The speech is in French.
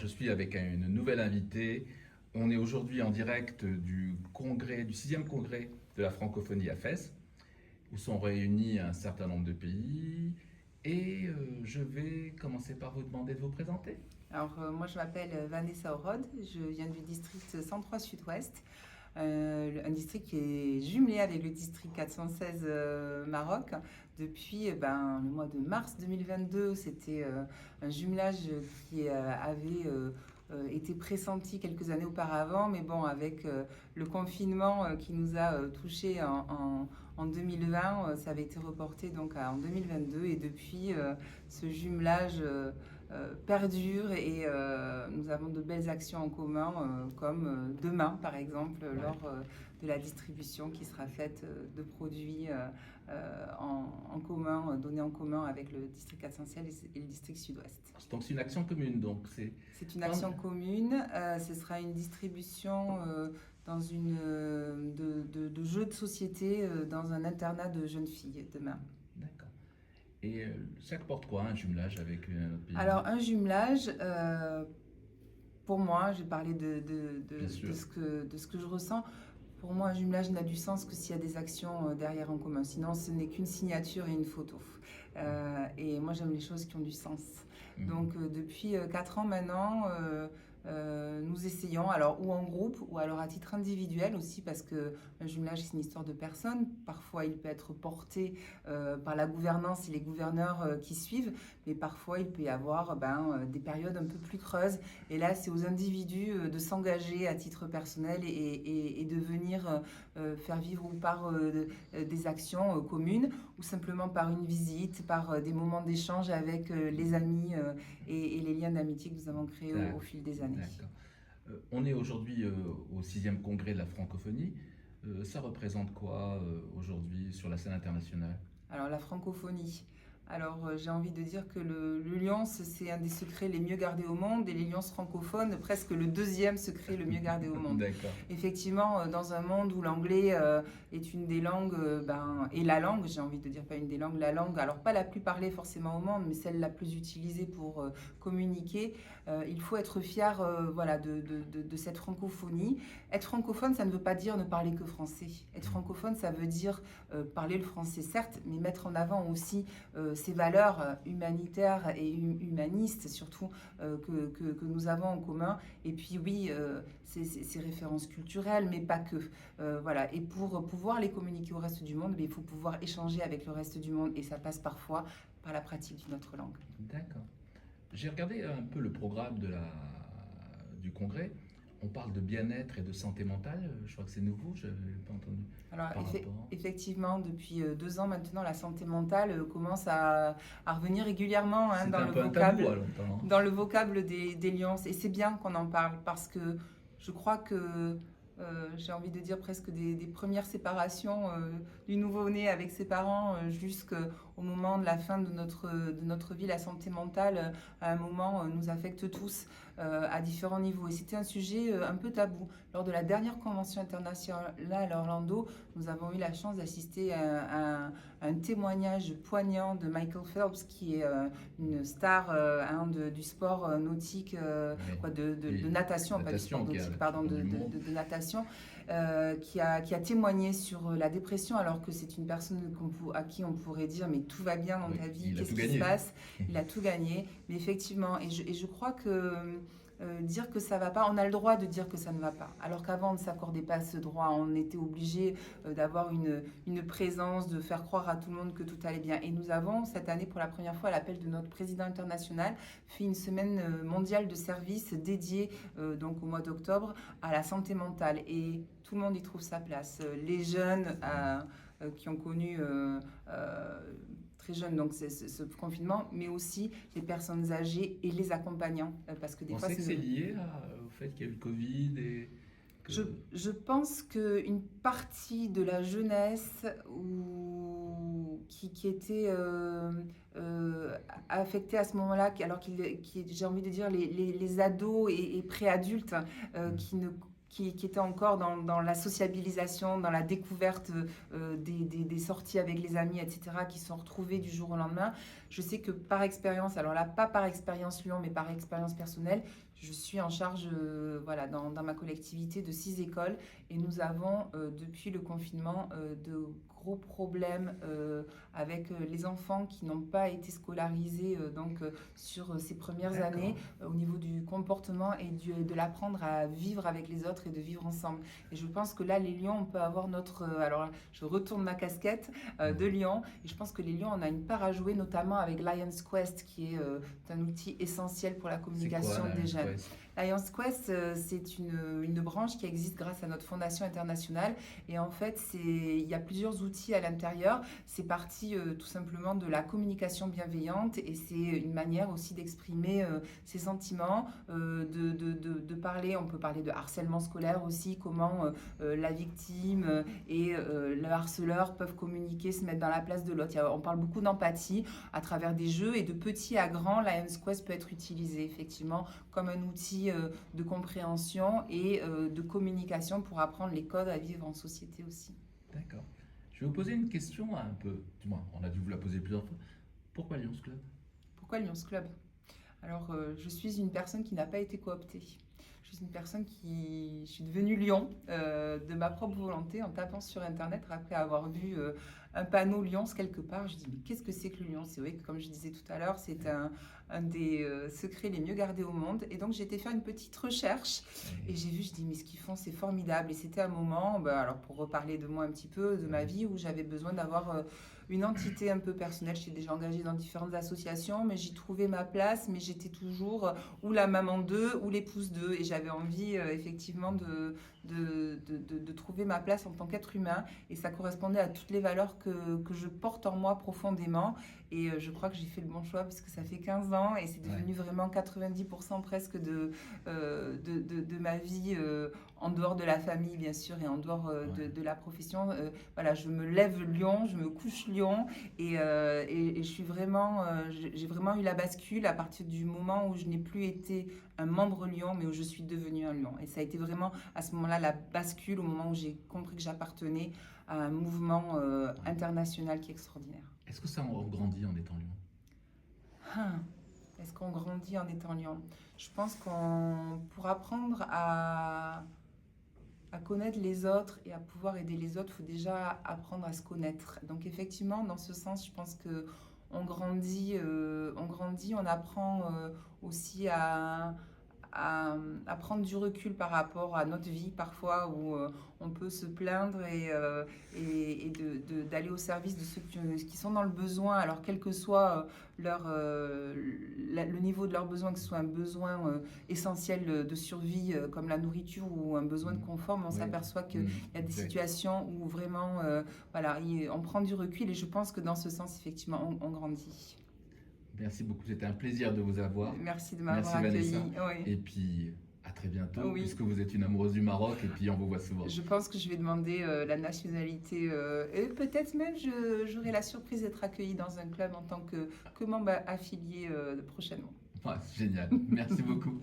je suis avec une nouvelle invitée. On est aujourd'hui en direct du congrès, du 6e congrès de la francophonie à Fès, où sont réunis un certain nombre de pays. Et je vais commencer par vous demander de vous présenter. Moi je m'appelle Vanessa Orod, je viens du district 103 Sud-Ouest, un district qui est jumelé avec le district 416 Maroc. Depuis le mois de mars 2022, c'était un jumelage qui avait été pressenti quelques années auparavant, mais bon, avec le confinement qui nous a touchés en 2020, ça avait été reporté donc en 2022 et depuis ce jumelage perdure et nous avons de belles actions en commun comme demain par exemple lors de la distribution qui sera faite de produits en commun, donnés en commun avec le district 416 et le district sud-ouest. Donc c'est une action commune. Donc c'est une action commune, ce sera une distribution dans de jeux de société dans un internat de jeunes filles demain. D'accord. Et ça porte quoi un jumelage avec un autre pays? Alors un jumelage, pour moi, je vais parler de ce que je ressens. Pour moi, un jumelage n'a du sens que s'il y a des actions derrière en commun. Sinon, ce n'est qu'une signature et une photo. Et moi, j'aime les choses qui ont du sens. Donc, depuis 4 ans maintenant, nous essayons, alors ou en groupe ou alors à titre individuel aussi, parce qu'un jumelage, c'est une histoire de personnes. Parfois, il peut être porté par la gouvernance et les gouverneurs qui suivent, mais parfois, il peut y avoir des périodes un peu plus creuses. Et là, c'est aux individus de s'engager à titre personnel et de venir faire vivre ou par des actions communes ou simplement par une visite, par des moments d'échange avec les amis et les liens d'amitié que nous avons créés au fil des années. On est aujourd'hui au 6e congrès de la francophonie. Ça représente quoi aujourd'hui sur la scène internationale? Alors la francophonie. Alors j'ai envie de dire que le Lyons, c'est un des secrets les mieux gardés au monde et les Lyons francophones, presque le 2e secret le mieux gardé au monde. Effectivement, dans un monde où l'anglais est une des langues, et la langue, j'ai envie de dire pas une des langues, la langue, alors pas la plus parlée forcément au monde, mais celle la plus utilisée pour communiquer, il faut être fier de cette francophonie. Être francophone, ça ne veut pas dire ne parler que français. Être francophone, ça veut dire parler le français certes, mais mettre en avant aussi ces valeurs humanitaires et humanistes surtout que nous avons en commun. Et puis oui, ces références culturelles, mais pas que. Voilà. Et pour pouvoir les communiquer au reste du monde, il faut pouvoir échanger avec le reste du monde et ça passe parfois par la pratique d'une autre langue. D'accord. J'ai regardé un peu le programme du congrès. On parle de bien-être et de santé mentale. Je crois que c'est nouveau, je n'avais pas entendu. Alors, effectivement, depuis 2 ans maintenant, la santé mentale commence à revenir régulièrement dans le vocable des Lyons. Et c'est bien qu'on en parle parce que je crois que j'ai envie de dire presque des premières séparations du nouveau-né avec ses parents jusqu'au moment de la fin de notre vie. La santé mentale, à un moment, nous affecte tous à différents niveaux. Et c'était un sujet un peu tabou. Lors de la dernière convention internationale à Orlando, nous avons eu la chance d'assister à un témoignage poignant de Michael Phelps, qui est une star du sport nautique, de natation, pas du sport nautique, pardon, de natation. Qui a témoigné sur la dépression, alors que c'est une personne à qui on pourrait dire mais tout va bien dans ta vie, qu'est-ce qui se passe? Il a tout gagné, mais effectivement, et je crois que dire que ça va pas, on a le droit de dire que ça ne va pas, alors qu'avant on ne s'accordait pas ce droit, on était obligé d'avoir une présence, de faire croire à tout le monde que tout allait bien. Et nous avons cette année pour la première fois à l'appel de notre président international fait une semaine mondiale de services dédiée donc au mois d'octobre à la santé mentale, et tout le monde y trouve sa place. Les jeunes qui ont connu très jeunes donc ce confinement, mais aussi les personnes âgées et les accompagnants, parce que des fois c'est lié au fait qu'il y a eu le Covid et je pense qu'une partie de la jeunesse qui était affectée à ce moment-là, alors j'ai envie de dire les ados et préadultes qui ne qui étaient encore dans la sociabilisation, dans la découverte des sorties avec les amis, etc., qui se sont retrouvés du jour au lendemain. Je sais que par expérience, alors là, pas par expérience Lyon, mais par expérience personnelle, je suis en charge dans ma collectivité de 6 écoles et nous avons, depuis le confinement, de gros problèmes avec les enfants qui n'ont pas été scolarisés sur ces premières années au niveau du comportement et de l'apprendre à vivre avec les autres et de vivre ensemble. Et je pense que là, les Lions, on peut avoir notre... alors là, je retourne ma casquette de Lyon et je pense que les Lions, on a une part à jouer, notamment avec Lions Quest, qui est un outil essentiel pour la communication des jeunes. Lions Quest, c'est une branche qui existe grâce à notre fondation internationale et en fait, il y a plusieurs outils à l'intérieur. C'est parti tout simplement de la communication bienveillante et c'est une manière aussi d'exprimer ses sentiments, de parler, on peut parler de harcèlement scolaire aussi, comment la victime et le harceleur peuvent communiquer, se mettre dans la place de l'autre. On parle beaucoup d'empathie à travers des jeux et de petit à grand, Lions Quest peut être utilisé effectivement comme un outil de compréhension et de communication pour apprendre les codes à vivre en société aussi. D'accord. Je vais vous poser une question un peu, du moins, on a dû vous la poser plusieurs fois. Pourquoi Lions Club ? Pourquoi Lions Club ? Alors, je suis une personne qui n'a pas été cooptée. Je suis une personne je suis devenue Lion de ma propre volonté en tapant sur Internet après avoir vu un panneau Lions quelque part. Je dis mais qu'est-ce que c'est que le lion ? C'est vrai que comme je disais tout à l'heure, c'est un des secrets les mieux gardés au monde. Et donc j'ai été faire une petite recherche et j'ai vu, je dis mais ce qu'ils font c'est formidable. Et c'était un moment, alors pour reparler de moi un petit peu, de ma vie où j'avais besoin d'avoir une entité un peu personnelle. Je suis déjà engagée dans différentes associations, mais j'y trouvais ma place, mais j'étais toujours ou la maman d'eux ou l'épouse d'eux. Et j'avais envie effectivement de trouver ma place en tant qu'être humain. Et ça correspondait à toutes les valeurs que je porte en moi profondément. Et je crois que j'ai fait le bon choix parce que ça fait 15 ans et c'est devenu vraiment 90% presque de ma vie en dehors de la famille, bien sûr, et en dehors de la profession. Voilà, je me lève Lion, je me couche Lion et je suis vraiment, j'ai vraiment eu la bascule à partir du moment où je n'ai plus été un membre Lion, mais où je suis devenue un Lion. Et ça a été vraiment à ce moment-là la bascule, au moment où j'ai compris que j'appartenais à un mouvement international qui est extraordinaire. Est-ce que ça grandit en étant Lion ? Est-ce qu'on grandit en étant Lion ? Je pense pour apprendre à connaître les autres et à pouvoir aider les autres, il faut déjà apprendre à se connaître. Donc effectivement, dans ce sens, je pense qu'on grandit, on apprend aussi à prendre du recul par rapport à notre vie parfois où on peut se plaindre et d'aller au service de ceux qui sont dans le besoin, alors quel que soit le niveau de leurs besoins, que ce soit un besoin essentiel de survie comme la nourriture ou un besoin de confort, mais on s'aperçoit qu'il y a des situations où vraiment on prend du recul et je pense que dans ce sens effectivement on grandit. Merci beaucoup, c'était un plaisir de vous avoir. Merci de m'avoir accueilli. Oui. Et puis, à très bientôt, puisque vous êtes une amoureuse du Maroc et puis on vous voit souvent. Je pense que je vais demander la nationalité et peut-être même j'aurai la surprise d'être accueillie dans un club en tant que membre affilié prochainement. Ouais, génial, merci beaucoup.